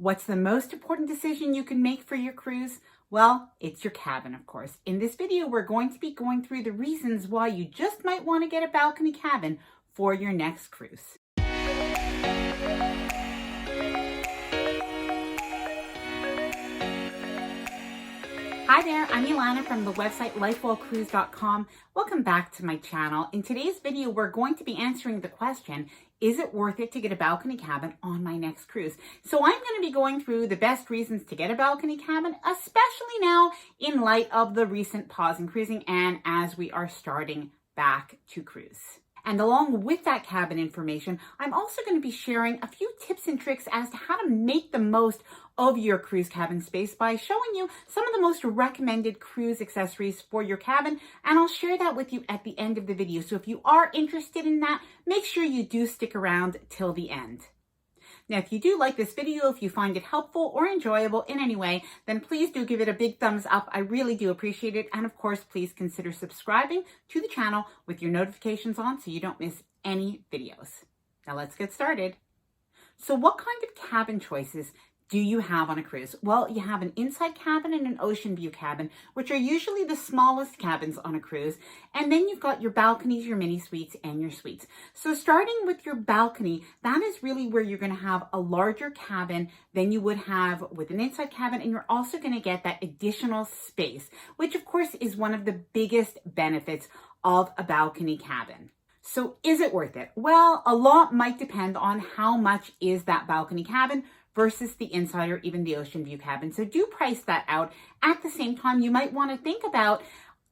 What's the most important decision you can make for your cruise? Well, it's your cabin, of course. In this video, we're going to be going through the reasons why you just might want to get a balcony cabin for your next cruise. Hi there, I'm Ilana from the website lifewellcruise.com. Welcome back to my channel. In today's video, we're going to be answering the question, is it worth it to get a balcony cabin on my next cruise? So I'm going to be going through the best reasons to get a balcony cabin, especially now in light of the recent pause in cruising and as we are starting back to cruise. And along with that cabin information, I'm also going to be sharing a few tips and tricks as to how to make the most of your cruise cabin space by showing you some of the most recommended cruise accessories for your cabin. And I'll share that with you at the end of the video. So if you are interested in that, make sure you do stick around till the end. Now, if you do like this video, if you find it helpful or enjoyable in any way, then please do give it a big thumbs up. I really do appreciate it. And of course, please consider subscribing to the channel with your notifications on so you don't miss any videos. Now let's get started. So what kind of cabin choices do you have on a cruise? Well, you have an inside cabin and an ocean view cabin, which are usually the smallest cabins on a cruise. And then you've got your balconies, your mini suites, and your suites. So starting with your balcony, that is really where you're going to have a larger cabin than you would have with an inside cabin. And you're also going to get that additional space, which of course is one of the biggest benefits of a balcony cabin. So is it worth it? Well, a lot might depend on how much is that balcony cabin versus the inside or even the ocean view cabin. So do price that out. At the same time, you might want to think about,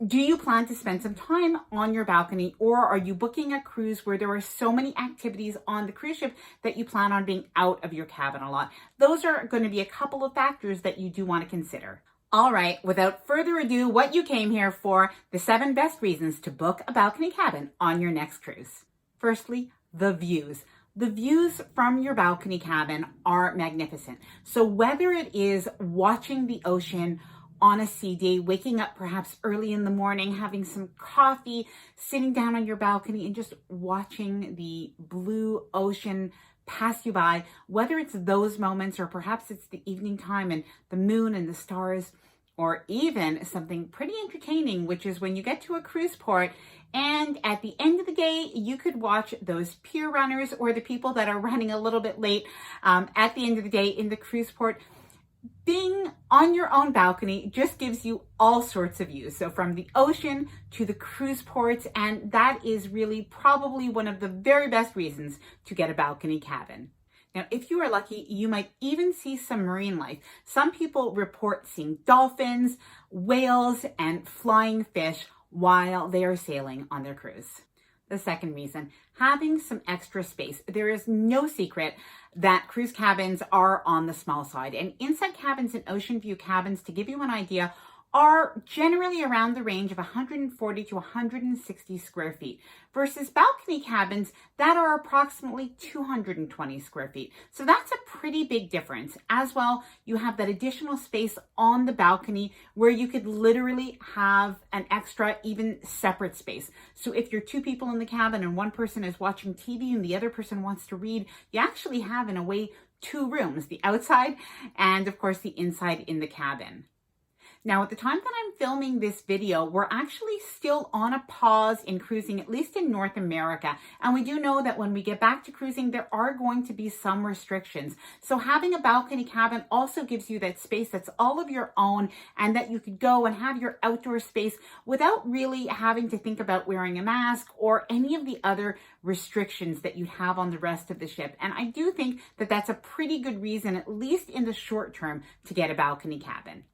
do you plan to spend some time on your balcony, or are you booking a cruise where there are so many activities on the cruise ship that you plan on being out of your cabin a lot? Those are going to be a couple of factors that you do want to consider. All right, without further ado, what you came here for, the 7 best reasons to book a balcony cabin on your next cruise. Firstly, the views. The views from your balcony cabin are magnificent. So whether it is watching the ocean on a sea day, waking up perhaps early in the morning, having some coffee, sitting down on your balcony and just watching the blue ocean pass you by, whether it's those moments or perhaps it's the evening time and the moon and the stars, or even something pretty entertaining, which is when you get to a cruise port and at the end of the day, you could watch those pier runners or the people that are running a little bit late at the end of the day in the cruise port. Being on your own balcony just gives you all sorts of views. So from the ocean to the cruise ports, and that is really probably one of the very best reasons to get a balcony cabin. Now, if you are lucky, you might even see some marine life. Some people report seeing dolphins, whales, and flying fish while they are sailing on their cruise. The second reason, having some extra space. There is no secret that cruise cabins are on the small side, and inside cabins and ocean view cabins, to give you an idea, are generally around the range of 140 to 160 square feet versus balcony cabins that are approximately 220 square feet. So that's a pretty big difference. As well, you have that additional space on the balcony where you could literally have an extra, even separate space. So if you're 2 people in the cabin and one person is watching TV and the other person wants to read, you actually have, in a way, 2 rooms, the outside and of course the inside in the cabin. Now, at the time that I'm filming this video, we're actually still on a pause in cruising, at least in North America. And we do know that when we get back to cruising, there are going to be some restrictions. So having a balcony cabin also gives you that space that's all of your own and that you could go and have your outdoor space without really having to think about wearing a mask or any of the other restrictions that you have on the rest of the ship. And I do think that that's a pretty good reason, at least in the short term, to get a balcony cabin.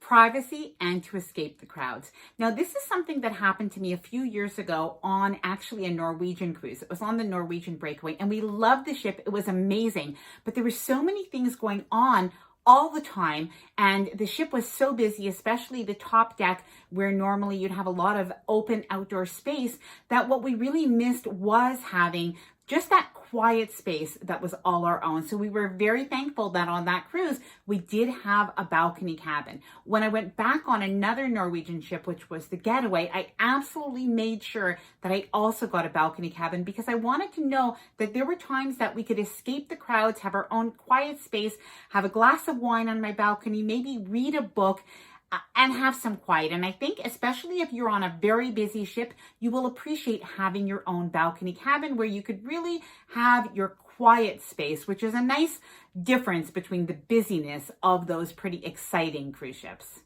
Privacy and to escape the crowds. Now, this is something that happened to me a few years ago on actually a Norwegian cruise. It was on the Norwegian Breakaway and we loved the ship. It was amazing, but there were so many things going on all the time and the ship was so busy, especially the top deck where normally you'd have a lot of open outdoor space, that what we really missed was having just that quiet space that was all our own. So we were very thankful that on that cruise, we did have a balcony cabin. When I went back on another Norwegian ship, which was the Getaway, I absolutely made sure that I also got a balcony cabin because I wanted to know that there were times that we could escape the crowds, have our own quiet space, have a glass of wine on my balcony, maybe read a book, and have some quiet. And I think especially if you're on a very busy ship, you will appreciate having your own balcony cabin where you could really have your quiet space, which is a nice difference between the busyness of those pretty exciting cruise ships.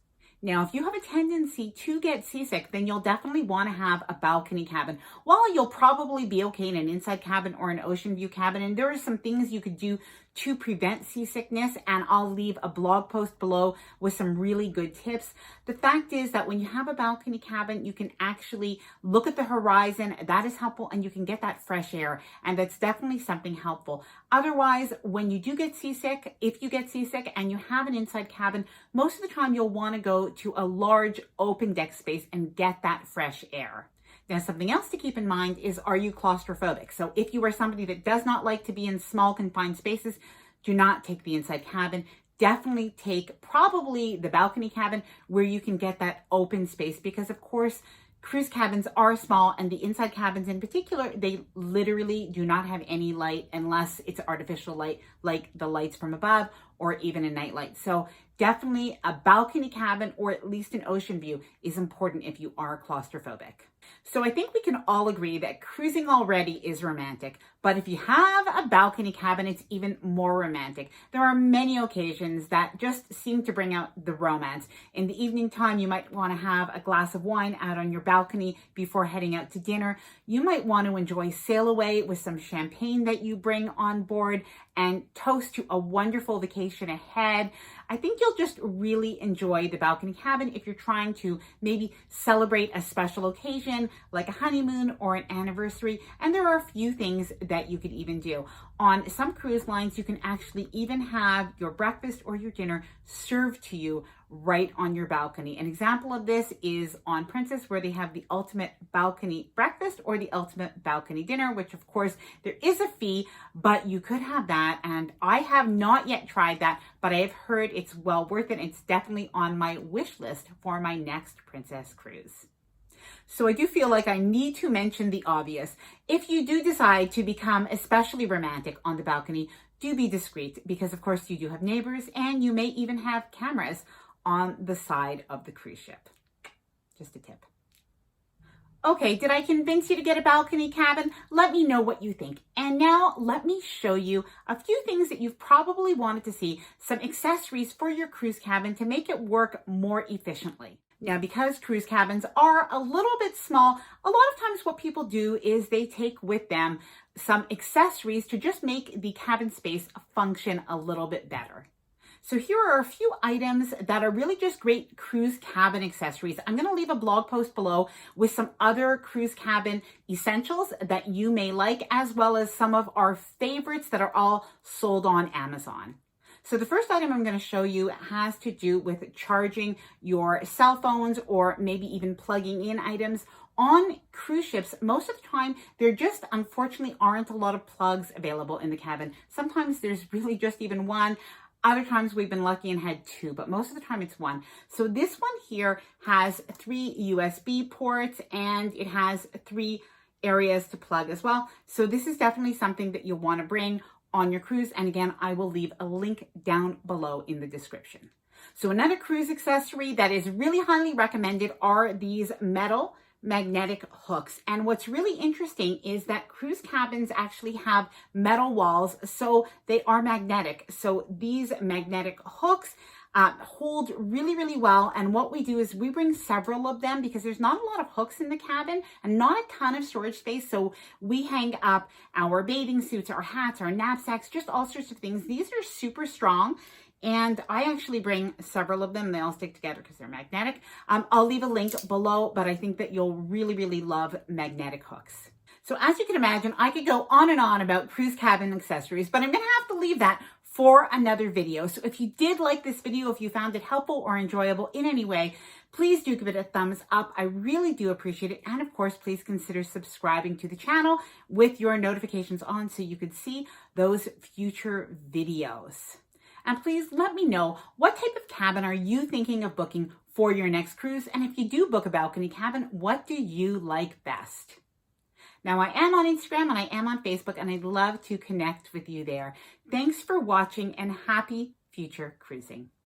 Now, if you have a tendency to get seasick, then you'll definitely want to have a balcony cabin. While you'll probably be okay in an inside cabin or an ocean view cabin, and there are some things you could do to prevent seasickness, and I'll leave a blog post below with some really good tips. The fact is that when you have a balcony cabin, you can actually look at the horizon. That is helpful, and you can get that fresh air, and that's definitely something helpful. Otherwise, when you do get seasick, if you get seasick and you have an inside cabin, most of the time you'll want to go to a large open deck space and get that fresh air. Now, something else to keep in mind is, are you claustrophobic? So if you are somebody that does not like to be in small confined spaces, do not take the inside cabin. Definitely take probably the balcony cabin where you can get that open space, because of course, cruise cabins are small, and the inside cabins in particular, they literally do not have any light unless it's artificial light, like the lights from above or even a night light. So definitely a balcony cabin or at least an ocean view is important if you are claustrophobic. So I think we can all agree that cruising already is romantic, but if you have a balcony cabin, it's even more romantic. There are many occasions that just seem to bring out the romance. In the evening time, you might want to have a glass of wine out on your balcony before heading out to dinner. You might want to enjoy sail away with some champagne that you bring on board and toast to a wonderful vacation ahead. I think you'll just really enjoy the balcony cabin if you're trying to maybe celebrate a special occasion like a honeymoon or an anniversary. And there are a few things that you could even do. On some cruise lines, you can actually even have your breakfast or your dinner served to you right on your balcony. An example of this is on Princess, where they have the ultimate balcony breakfast or the ultimate balcony dinner, which of course there is a fee, but you could have that. And I have not yet tried that, but I have heard it's well worth it. It's definitely on my wish list for my next Princess cruise. So I do feel like I need to mention the obvious. If you do decide to become especially romantic on the balcony, do be discreet, because of course you do have neighbors and you may even have cameras on the side of the cruise ship. Just a tip. Okay, did I convince you to get a balcony cabin? Let me know what you think. And now let me show you a few things that you've probably wanted to see, some accessories for your cruise cabin to make it work more efficiently. Now, because cruise cabins are a little bit small, a lot of times what people do is they take with them some accessories to just make the cabin space function a little bit better. So here are a few items that are really just great cruise cabin accessories. I'm going to leave a blog post below with some other cruise cabin essentials that you may like, as well as some of our favorites that are all sold on Amazon. So the first item I'm going to show you has to do with charging your cell phones or maybe even plugging in items. On cruise ships, most of the time, there just unfortunately aren't a lot of plugs available in the cabin. Sometimes there's really just even one. Other times we've been lucky and had two, but most of the time it's one. So this one here has 3 USB ports and it has 3 areas to plug as well. So this is definitely something that you'll want to bring on your cruise. And again, I will leave a link down below in the description. So another cruise accessory that is really highly recommended are these metal magnetic hooks. And what's really interesting is that cruise cabins actually have metal walls, so they are magnetic. So these magnetic hooks hold really, really well. And what we do is we bring several of them because there's not a lot of hooks in the cabin and not a ton of storage space. So we hang up our bathing suits, our hats, our knapsacks, just all sorts of things. These are super strong. And I actually bring several of them. They all stick together because they're magnetic. I'll leave a link below, but I think that you'll really, really love magnetic hooks. So as you can imagine, I could go on and on about cruise cabin accessories, but I'm going to have to leave that for another video. So if you did like this video, if you found it helpful or enjoyable in any way, please do give it a thumbs up. I really do appreciate it. And of course, please consider subscribing to the channel with your notifications on so you can see those future videos. And please let me know, what type of cabin are you thinking of booking for your next cruise? And if you do book a balcony cabin, what do you like best? Now, I am on Instagram and I am on Facebook, and I'd love to connect with you there. Thanks for watching, and happy future cruising.